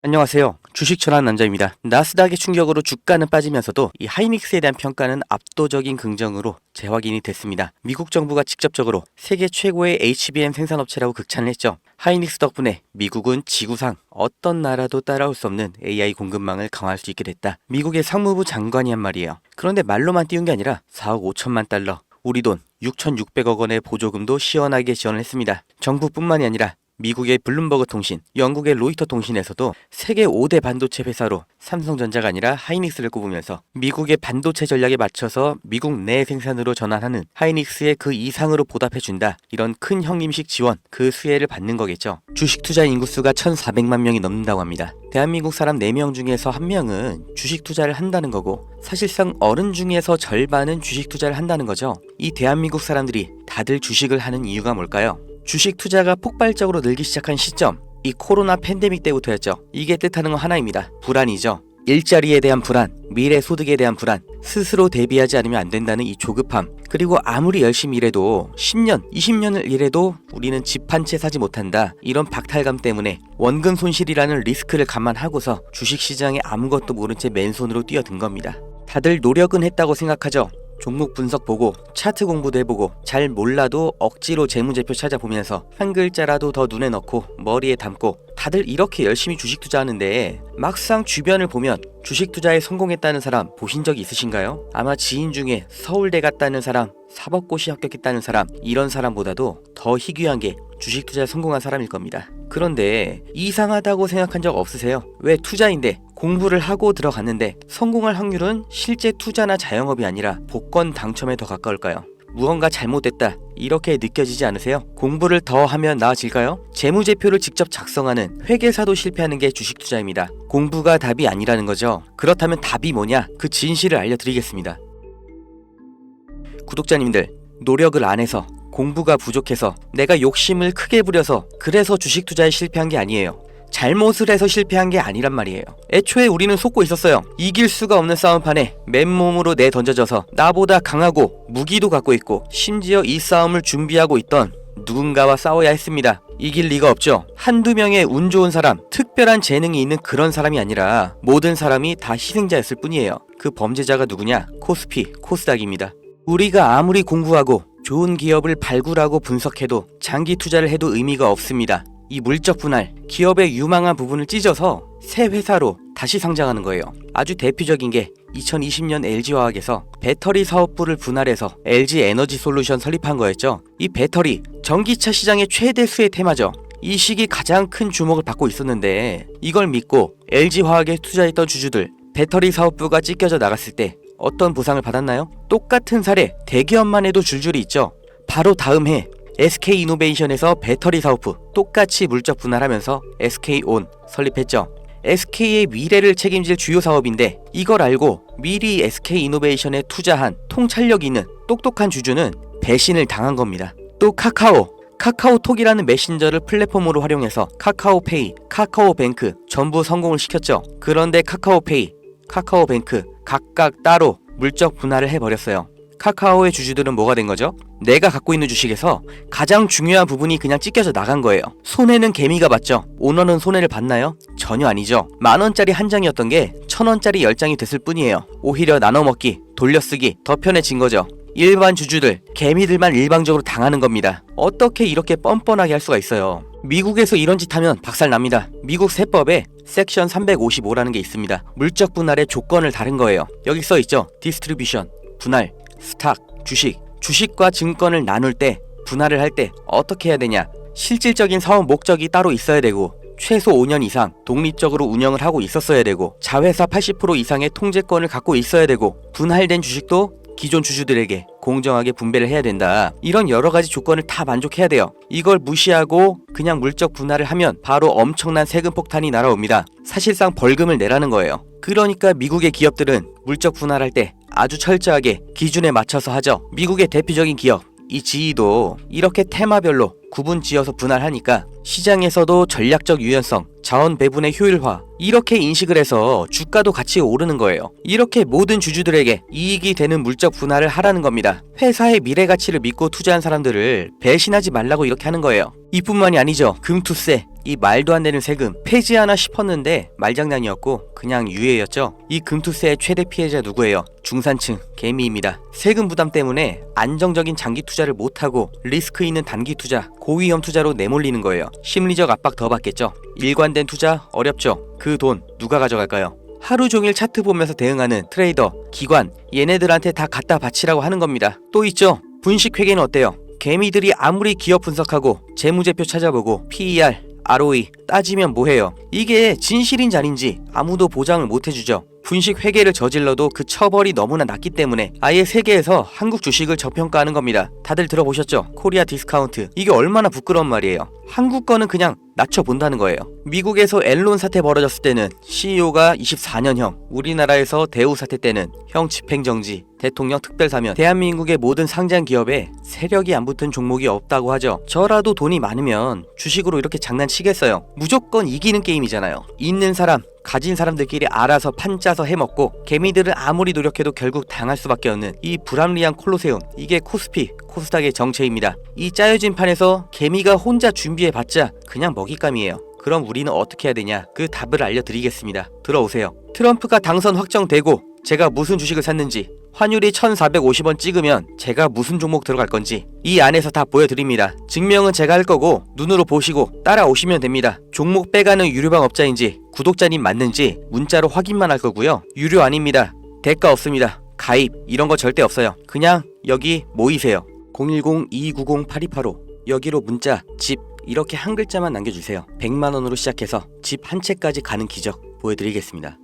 안녕하세요. 주식 전환 남자입니다. 나스닥의 충격으로 주가는 빠지면서도 이 하이닉스에 대한 평가는 압도적인 긍정으로 재확인이 됐습니다. 미국 정부가 직접적으로 세계 최고의 HBM 생산업체라고 극찬을 했죠. 하이닉스 덕분에 미국은 지구상 어떤 나라도 따라올 수 없는 AI 공급망을 강화할 수 있게 됐다. 미국의 상무부 장관이 한 말이에요. 그런데 말로만 띄운 게 아니라 4억 5천만 달러, 우리 돈 6,600억 원의 보조금도 시원하게 지원을 했습니다. 정부뿐만이 아니라 미국의 블룸버그 통신, 영국의 로이터 통신에서도 세계 5대 반도체 회사로 삼성전자가 아니라 하이닉스를 꼽으면서 미국의 반도체 전략에 맞춰서 미국 내 생산으로 전환하는 하이닉스의 그 이상으로 보답해준다. 이런 큰 형님식 지원, 그 수혜를 받는 거겠죠. 주식 투자 인구수가 1,400만 명이 넘는다고 합니다. 대한민국 사람 4명 중에서 1명은 주식 투자를 한다는 거고, 사실상 어른 중에서 절반은 주식 투자를 한다는 거죠. 이 대한민국 사람들이 다들 주식을 하는 이유가 뭘까요? 주식 투자가 폭발적으로 늘기 시작한 시점, 이 코로나 팬데믹 때부터였죠. 이게 뜻하는 건 하나입니다. 불안이죠. 일자리에 대한 불안, 미래 소득에 대한 불안, 스스로 대비하지 않으면 안 된다는 이 조급함, 그리고 아무리 열심히 일해도 10년, 20년을 일해도 우리는 집 한 채 사지 못한다. 이런 박탈감 때문에 원금 손실이라는 리스크를 감안하고서 주식시장에 아무것도 모른 채 맨손으로 뛰어든 겁니다. 다들 노력은 했다고 생각하죠. 종목 분석 보고 차트 공부도 해보고 잘 몰라도 억지로 재무제표 찾아보면서 한 글자라도 더 눈에 넣고 머리에 담고 다들 이렇게 열심히 주식 투자하는데 막상 주변을 보면 주식 투자에 성공했다는 사람 보신 적 있으신가요? 아마 지인 중에 서울대 갔다는 사람, 사법고시 합격했다는 사람, 이런 사람보다도 더 희귀한 게 주식 투자에 성공한 사람일 겁니다. 그런데 이상하다고 생각한 적 없으세요? 왜 투자인데 공부를 하고 들어갔는데 성공할 확률은 실제 투자나 자영업이 아니라 복권 당첨에 더 가까울까요? 무언가 잘못됐다 이렇게 느껴지지 않으세요? 공부를 더 하면 나아질까요? 재무제표를 직접 작성하는 회계사도 실패하는 게 주식 투자입니다. 공부가 답이 아니라는 거죠. 그렇다면 답이 뭐냐? 그 진실을 알려드리겠습니다. 구독자님들, 노력을 안 해서, 공부가 부족해서, 내가 욕심을 크게 부려서 그래서 주식 투자에 실패한 게 아니에요. 잘못을 해서 실패한 게 아니란 말이에요. 애초에 우리는 속고 있었어요. 이길 수가 없는 싸움판에 맨몸으로 내던져져서 나보다 강하고 무기도 갖고 있고 심지어 이 싸움을 준비하고 있던 누군가와 싸워야 했습니다. 이길 리가 없죠. 한두 명의 운 좋은 사람, 특별한 재능이 있는 그런 사람이 아니라 모든 사람이 다 희생자였을 뿐이에요. 그 범죄자가 누구냐? 코스피, 코스닥입니다. 우리가 아무리 공부하고 좋은 기업을 발굴하고 분석해도 장기 투자를 해도 의미가 없습니다. 이 물적 분할, 기업의 유망한 부분을 찢어서 새 회사로 다시 상장하는 거예요. 아주 대표적인 게 2020년 LG화학에서 배터리 사업부를 분할해서 LG 에너지 솔루션 설립한 거였죠. 이 배터리, 전기차 시장의 최대 수혜 테마죠. 이 시기 가장 큰 주목을 받고 있었는데 이걸 믿고 LG화학에 투자했던 주주들, 배터리 사업부가 찢겨져 나갔을 때 어떤 보상을 받았나요? 똑같은 사례, 대기업만 해도 줄줄이 있죠. 바로 다음 해 SK이노베이션에서 배터리 사업부 똑같이 물적 분할하면서 SK온 설립했죠. SK의 미래를 책임질 주요 사업인데 이걸 알고 미리 SK이노베이션에 투자한 통찰력 있는 똑똑한 주주는 배신을 당한 겁니다. 또 카카오톡이라는 메신저를 플랫폼으로 활용해서 카카오페이, 카카오뱅크 전부 성공을 시켰죠. 그런데 카카오페이, 카카오뱅크 각각 따로 물적 분할을 해버렸어요. 카카오의 주주들은 뭐가 된 거죠? 내가 갖고 있는 주식에서 가장 중요한 부분이 그냥 찢겨져 나간 거예요. 손해는 개미가 봤죠. 오너는 손해를 봤나요? 전혀 아니죠. 10,000원짜리 한 장이었던 게 1,000원짜리 10장이 됐을 뿐이에요. 오히려 나눠먹기, 돌려쓰기 더 편해진 거죠. 일반 주주들, 개미들만 일방적으로 당하는 겁니다. 어떻게 이렇게 뻔뻔하게 할 수가 있어요? 미국에서 이런 짓 하면 박살납니다. 미국 세법에 섹션 355라는 게 있습니다. 물적 분할의 조건을 다른 거예요. 여기 써있죠. 디스트리뷰션, 분할, 스탁, 주식과 증권을 나눌 때, 분할을 할 때 어떻게 해야 되냐? 실질적인 사업 목적이 따로 있어야 되고 최소 5년 이상 독립적으로 운영을 하고 있었어야 되고 자회사 80% 이상의 통제권을 갖고 있어야 되고 분할된 주식도 기존 주주들에게 공정하게 분배를 해야 된다. 이런 여러 가지 조건을 다 만족해야 돼요. 이걸 무시하고 그냥 물적 분할을 하면 바로 엄청난 세금 폭탄이 날아옵니다. 사실상 벌금을 내라는 거예요. 그러니까 미국의 기업들은 물적 분할할 때 아주 철저하게 기준에 맞춰서 하죠. 미국의 대표적인 기업, 이 GE도 이렇게 테마별로 구분 지어서 분할하니까 시장에서도 전략적 유연성, 자원 배분의 효율화 이렇게 인식을 해서 주가도 같이 오르는 거예요. 이렇게 모든 주주들에게 이익이 되는 물적 분할을 하라는 겁니다. 회사의 미래 가치를 믿고 투자한 사람들을 배신하지 말라고 이렇게 하는 거예요. 이뿐만이 아니죠. 금투세, 이 말도 안 되는 세금 폐지하나 싶었는데 말장난이었고 그냥 유예였죠. 이 금투세의 최대 피해자 누구예요? 중산층, 개미입니다. 세금 부담 때문에 안정적인 장기 투자를 못하고 리스크 있는 단기 투자, 고위험 투자로 내몰리는 거예요. 심리적 압박 더 받겠죠. 일관된 투자 어렵죠. 그 돈 누가 가져갈까요? 하루 종일 차트 보면서 대응하는 트레이더, 기관 얘네들한테 다 갖다 바치라고 하는 겁니다. 또 있죠. 분식회계는 어때요? 개미들이 아무리 기업 분석하고 재무제표 찾아보고 PER, ROE 따지면 뭐해요? 이게 진실인지 아닌지 아무도 보장을 못해주죠. 분식 회계를 저질러도 그 처벌이 너무나 낮기 때문에 아예 세계에서 한국 주식을 저평가하는 겁니다. 다들 들어보셨죠? 코리아 디스카운트. 이게 얼마나 부끄러운 말이에요. 한국 거는 그냥 낮춰본다는 거예요. 미국에서 앨런 사태 벌어졌을 때는 CEO가 24년형, 우리나라에서 대우 사태 때는 형 집행정지, 대통령 특별사면, 대한민국의 모든 상장 기업에 세력이 안 붙은 종목이 없다고 하죠. 저라도 돈이 많으면 주식으로 이렇게 장난치겠어요. 무조건 이기는 게임이잖아요. 있는 사람, 가진 사람들끼리 알아서 판 짜서 해먹고 개미들은 아무리 노력해도 결국 당할 수밖에 없는 이 불합리한 콜로세움, 이게 코스피, 코스닥의 정체입니다. 이 짜여진 판에서 개미가 혼자 준비해봤자 그냥 먹잇감이에요. 그럼 우리는 어떻게 해야 되냐? 그 답을 알려드리겠습니다. 들어오세요. 트럼프가 당선 확정되고 제가 무슨 주식을 샀는지, 환율이 1450원 찍으면 제가 무슨 종목 들어갈 건지 이 안에서 다 보여드립니다. 증명은 제가 할 거고 눈으로 보시고 따라오시면 됩니다. 종목 빼가는 유료방 업자인지 구독자님 맞는지 문자로 확인만 할 거고요. 유료 아닙니다. 대가 없습니다. 가입 이런 거 절대 없어요. 그냥 여기 모이세요. 010-2290-8285 여기로 문자 집 이렇게 한 글자만 남겨주세요. 100만원으로 시작해서 집 한 채까지 가는 기적 보여드리겠습니다.